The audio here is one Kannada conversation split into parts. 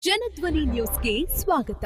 ಜನಧ್ವನಿ ನ್ಯೂಸ್ಗೆ ಸ್ವಾಗತ.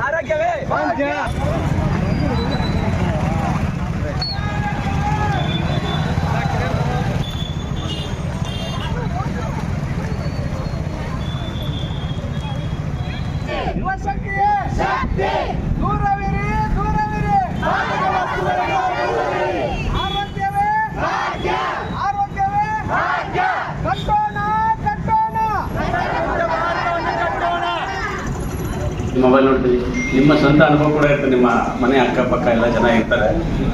ಆರೋಗ್ಯವೇ ಭಾಗ್ಯ. ಯುವಶಕ್ತಿಯೇ ಶಕ್ತಿ, ದೂರವಿರಿ ದೂರವಿರಿ. ಆರೋಗ್ಯವೇ ಭಾಗ್ಯ, ಆರೋಗ್ಯವೇ ಭಾಗ್ಯ. ಕಟ್ಟೋಣ ಕಟ್ಟೋಣ. ಮೊಬೈಲ್ ನೋಡ್ತೀವಿ, ನಿಮ್ಮ ಸ್ವಂತ ಅನುಭವ ಕೂಡ ಇರ್ತದೆ. ನಿಮ್ಮ ಮನೆ ಅಕ್ಕಪಕ್ಕ ಎಲ್ಲ ಜನ ಇರ್ತಾರೆ.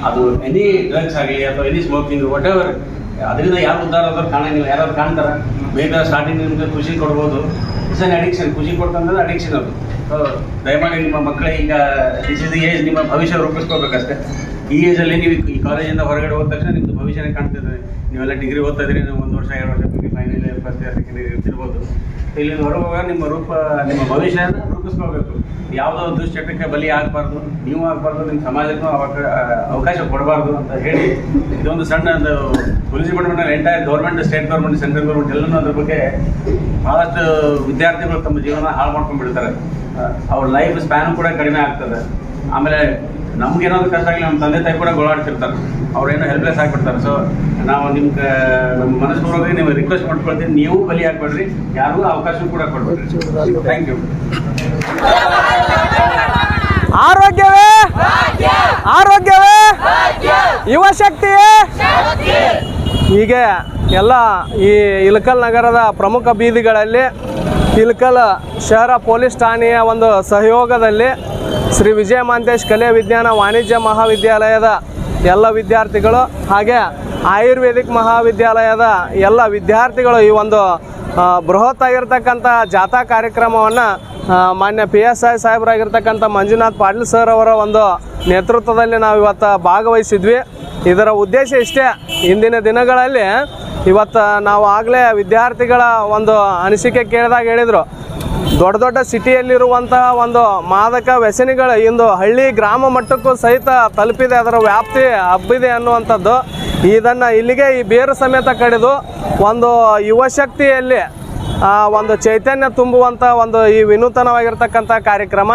ಅದು ಎನಿ ಡ್ರಗ್ಸ್ ಆಗಲಿ ಅಥವಾ ಎನಿ ಸ್ಮೋಕಿಂಗ್ ವಾಟ್ ಎವರ್, ಅದರಿಂದ ಯಾರು ಉದ್ಧಾರ ಆದರೂ ಕಾಣಂಗಿಲ್ಲ. ಯಾರಾದ್ರು ಕಾಣ್ತಾರೆ, ಬೇಗ ಸ್ಟಾರ್ಟಿಂಗ್ ನಿಮಗೆ ಖುಷಿ ಕೊಡ್ಬೋದು. It's an addiction. ಖುಷಿ ಕೊಡ್ತಂದ್ರೆ ಅಡಿಕ್ಷನ್ ಅದು. ಸೊ ದಯಮಾಡಿ ನಿಮ್ಮ ಮಕ್ಕಳಿಗೆ ಈಗ ದಿಸ್ ಇಸ್ ದಿ ಏಜ್, ನಿಮ್ಮ ಭವಿಷ್ಯ ರೂಪಿಸ್ಕೋಬೇಕಷ್ಟೇ. ಈ ಏಜಲ್ಲಿ ನೀವು ಈ ಕಾಲೇಜಿಂದ ಹೊರಗಡೆ ಹೋದ ತಕ್ಷಣ ನಿಮ್ಮದು ಭವಿಷ್ಯನೇ ಕಾಣ್ತಿದ್ರೆ. ನೀವೆಲ್ಲ ಡಿಗ್ರಿ ಓದ್ತಾ ಇದ್ರಿ, ನೀವು 1 ವರ್ಷ 2 ವರ್ಷ B final year first year second year ಇರ್ತಿರ್ಬೋದು. ಇಲ್ಲಿಂದ ಹೊರಗುವಾಗ ನಿಮ್ಮ ಭವಿಷ್ಯನ ರೂಪಿಸ್ಕೋಬೇಕು. ಯಾವುದೋ ದುಶ್ಚಟಕ್ಕೆ ಬಲಿ ಆಗಬಾರ್ದು, ನೀವು ಆಗಬಾರ್ದು, ನಿಮ್ಮ ಸಮಾಜಕ್ಕೂ ಅವಕಾಶ ಕೊಡಬಾರ್ದು ಅಂತ ಹೇಳಿ ಇದೊಂದು ಸಣ್ಣ ಪೊಲೀಸ್ ಡಿಪಾರ್ಟ್ಮೆಂಟಲ್ಲಿ entire government, state government, central government ಎಲ್ಲನೂ ಅದ್ರ ಬಗ್ಗೆ ಭಾಳಷ್ಟು ವಿದ್ಯಾರ್ಥಿಗಳು ತಮ್ಮ ಜೀವನ ಹಾಳು ಮಾಡ್ಕೊಂಡ್ಬಿಡ್ತಾರೆ. ಅವ್ರ ಲೈಫ್ ಸ್ಪ್ಯಾನು ಕೂಡ ಕಡಿಮೆ ಆಗ್ತದೆ. ಆಮೇಲೆ ನಮ್ಗೇನಾದ್ರು ಕಷ್ಟ ಆಗಲಿ ನಮ್ಮ ತಂದೆ ತಾಯಿ ಕೂಡ ಗೋಳಾಡ್ತಿರ್ತಾರೆ, ಅವ್ರೇನೋ ಹೆಲ್ಪ್ಲೆಸ್ ಆಗಿಬಿಡ್ತಾರೆ. ಸೊ ನಾವು ನಮ್ಮ ಮನಸ್ಪೂರ್ವಕವಾಗಿ ನಿಮಗೆ ರಿಕ್ವೆಸ್ಟ್ ಮಾಡ್ಕೊಳ್ತೀನಿ, ನೀವು ಬಲಿ ಹಾಕ್ಬೇಡ್ರಿ, ಯಾರಿಗೂ ಅವಕಾಶ ಕೂಡ ಕೊಡ್ಬೇಡ್ರಿ. Thank you. ಆರೋಗ್ಯವೇ ಆರೋಗ್ಯವೇ ಯುವಶಕ್ತಿಯೇ. ಹೀಗೆ ಎಲ್ಲ ಈ ಇಳಕಲ್ ನಗರದ ಪ್ರಮುಖ ಬೀದಿಗಳಲ್ಲಿ ಇಳಕಲ್ ಶಹರ ಪೊಲೀಸ್ ಠಾಣೆಯ ಒಂದು ಸಹಯೋಗದಲ್ಲಿ ಶ್ರೀ ವಿಜಯ ಮಾಂತೇಶ್ ಕಲೆ ವಿಜ್ಞಾನ ವಾಣಿಜ್ಯ ಮಹಾವಿದ್ಯಾಲಯದ ಎಲ್ಲ ವಿದ್ಯಾರ್ಥಿಗಳು ಹಾಗೆ ಆಯುರ್ವೇದಿಕ್ ಮಹಾವಿದ್ಯಾಲಯದ ಎಲ್ಲ ವಿದ್ಯಾರ್ಥಿಗಳು ಈ ಒಂದು ಬೃಹತ್ ಆಗಿರ್ತಕ್ಕಂಥ ಜಾಥಾ ಕಾರ್ಯಕ್ರಮವನ್ನು ಮಾನ್ಯ PSI ಸಾಹೇಬರಾಗಿರ್ತಕ್ಕಂಥ ಮಂಜುನಾಥ್ ಪಾಟೀಲ್ ಸರ್ ಅವರ ಒಂದು ನೇತೃತ್ವದಲ್ಲಿ ನಾವು ಇವತ್ತು ಭಾಗವಹಿಸಿದ್ವಿ. ಇದರ ಉದ್ದೇಶ ಇಷ್ಟೇ, ಇಂದಿನ ದಿನಗಳಲ್ಲಿ ಇವತ್ತು ನಾವು ಆಗಲೇ ವಿದ್ಯಾರ್ಥಿಗಳ ಒಂದು ಅನಿಸಿಕೆ ಕೇಳಿದಾಗ ಹೇಳಿದರು, ದೊಡ್ಡ ದೊಡ್ಡ ಸಿಟಿಯಲ್ಲಿರುವಂತಹ ಒಂದು ಮಾದಕ ವ್ಯಸನಿಗಳು ಇಂದು ಹಳ್ಳಿ ಗ್ರಾಮ ಮಟ್ಟಕ್ಕೂ ಸಹಿತ ತಲುಪಿದೆ, ಅದರ ವ್ಯಾಪ್ತಿ ಹಬ್ಬಿದೆ ಅನ್ನುವಂಥದ್ದು. ಇದನ್ನು ಇಲ್ಲಿಗೆ ಈ ಬೇರು ಸಮೇತ ಕಡಿದು ಒಂದು ಯುವಶಕ್ತಿಯಲ್ಲಿ ಒಂದು ಚೈತನ್ಯ ತುಂಬುವಂಥ ಒಂದು ಈ ವಿನೂತನವಾಗಿರ್ತಕ್ಕಂಥ ಕಾರ್ಯಕ್ರಮ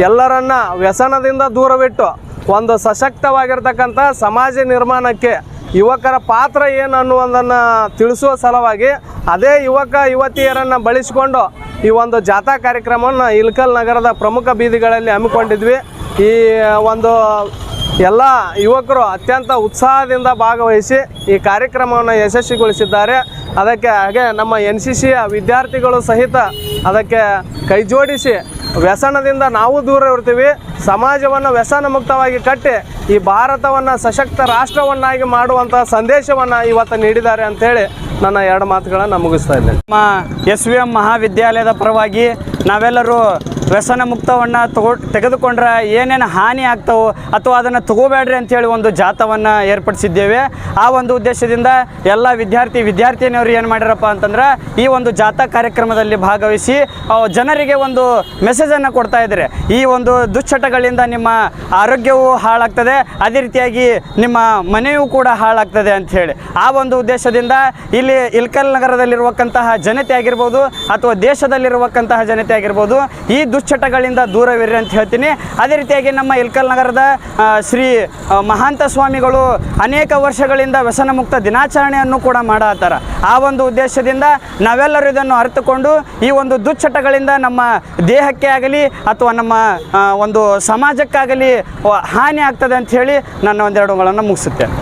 ಎಲ್ಲರನ್ನ ವ್ಯಸನದಿಂದ ದೂರವಿಟ್ಟು ಒಂದು ಸಶಕ್ತವಾಗಿರ್ತಕ್ಕಂಥ ಸಮಾಜ ನಿರ್ಮಾಣಕ್ಕೆ ಯುವಕರ ಪಾತ್ರ ಏನು ಅನ್ನುವುದನ್ನು ತಿಳಿಸುವ ಸಲುವಾಗಿ ಅದೇ ಯುವಕ ಯುವತಿಯರನ್ನು ಬಳಸಿಕೊಂಡು ಈ ಒಂದು ಜಾಥಾ ಕಾರ್ಯಕ್ರಮವನ್ನು ಇಳಕಲ್ ನಗರದ ಪ್ರಮುಖ ಬೀದಿಗಳಲ್ಲಿ ಹಮ್ಮಿಕೊಂಡಿದ್ವಿ. ಈ ಒಂದು ಎಲ್ಲ ಯುವಕರು ಅತ್ಯಂತ ಉತ್ಸಾಹದಿಂದ ಭಾಗವಹಿಸಿ ಈ ಕಾರ್ಯಕ್ರಮವನ್ನು ಯಶಸ್ವಿಗೊಳಿಸಿದ್ದಾರೆ. ಅದಕ್ಕೆ ಹಾಗೆ ನಮ್ಮ NCCಯ ವಿದ್ಯಾರ್ಥಿಗಳು ಸಹಿತ ಅದಕ್ಕೆ ಕೈ ಜೋಡಿಸಿ ವ್ಯಸನದಿಂದ ನಾವು ದೂರ ಇರ್ತೀವಿ, ಸಮಾಜವನ್ನು ವ್ಯಸನ ಮುಕ್ತವಾಗಿ ಕಟ್ಟಿ ಈ ಭಾರತವನ್ನು ಸಶಕ್ತ ರಾಷ್ಟ್ರವನ್ನಾಗಿ ಮಾಡುವಂಥ ಸಂದೇಶವನ್ನು ಇವತ್ತು ನೀಡಿದ್ದಾರೆ ಅಂಥೇಳಿ ನನ್ನ 2 ಮಾತುಗಳನ್ನು ಮುಗಿಸ್ತಾ ಇದ್ದೇನೆ. ನಮ್ಮ SVM ಮಹಾವಿದ್ಯಾಲಯದ ಪರವಾಗಿ ನಾವೆಲ್ಲರೂ ವ್ಯಸನ ಮುಕ್ತವನ್ನು ತೆಗೆದುಕೊಂಡ್ರೆ ಏನೇನು ಹಾನಿ ಆಗ್ತಾವೋ ಅಥವಾ ಅದನ್ನು ತಗೋಬೇಡ್ರಿ ಅಂಥೇಳಿ ಒಂದು ಜಾಥವನ್ನು ಏರ್ಪಡಿಸಿದ್ದೇವೆ. ಆ ಒಂದು ಉದ್ದೇಶದಿಂದ ಎಲ್ಲ ವಿದ್ಯಾರ್ಥಿನಿಯವರು ಏನು ಮಾಡ್ಯಾರಪ್ಪ ಅಂತಂದ್ರೆ ಈ ಒಂದು ಜಾಥಾ ಕಾರ್ಯಕ್ರಮದಲ್ಲಿ ಭಾಗವಹಿಸಿ ಜನರಿಗೆ ಒಂದು ಮೆಸೇಜನ್ನು ಕೊಡ್ತಾ ಇದ್ದಾರೆ. ಈ ಒಂದು ದುಶ್ಚಟಗಳಿಂದ ನಿಮ್ಮ ಆರೋಗ್ಯವೂ ಹಾಳಾಗ್ತದೆ, ಅದೇ ರೀತಿಯಾಗಿ ನಿಮ್ಮ ಮನೆಯೂ ಕೂಡ ಹಾಳಾಗ್ತದೆ ಅಂಥೇಳಿ ಆ ಒಂದು ಉದ್ದೇಶದಿಂದ ಇಲ್ಲಿ ಇಳಕಲ್ ನಗರದಲ್ಲಿರುವಕ್ಕಂತಹ ಜನತೆ ಆಗಿರ್ಬೋದು ಅಥವಾ ದೇಶದಲ್ಲಿರುವಕ್ಕಂತಹ ಜನತೆ ಆಗಿರ್ಬೋದು ಈ ದುಶ್ಚಟಗಳಿಂದ ದೂರವಿರ್ರಿ ಅಂತ ಹೇಳ್ತೀನಿ. ಅದೇ ರೀತಿಯಾಗಿ ನಮ್ಮ ಇಳಕಲ್ ನಗರದ ಶ್ರೀ ಮಹಾಂತ ಸ್ವಾಮಿಗಳು ಅನೇಕ ವರ್ಷಗಳಿಂದ ವ್ಯಸನ ಮುಕ್ತ ದಿನಾಚರಣೆಯನ್ನು ಕೂಡ ಮಾಡತ್ತಾರ. ಆ ಒಂದು ಉದ್ದೇಶದಿಂದ ನಾವೆಲ್ಲರೂ ಇದನ್ನು ಅರಿತುಕೊಂಡು ಈ ಒಂದು ದುಶ್ಚಟಗಳಿಂದ ನಮ್ಮ ದೇಹಕ್ಕೆ ಆಗಲಿ ಅಥವಾ ನಮ್ಮ ಒಂದು ಸಮಾಜಕ್ಕಾಗಲಿ ಹಾನಿ ಆಗ್ತದೆ ಅಂತ ಹೇಳಿ ನನ್ನ ಒಂದೆರಡುಗಳನ್ನು ಮುಗಿಸುತ್ತೇನೆ.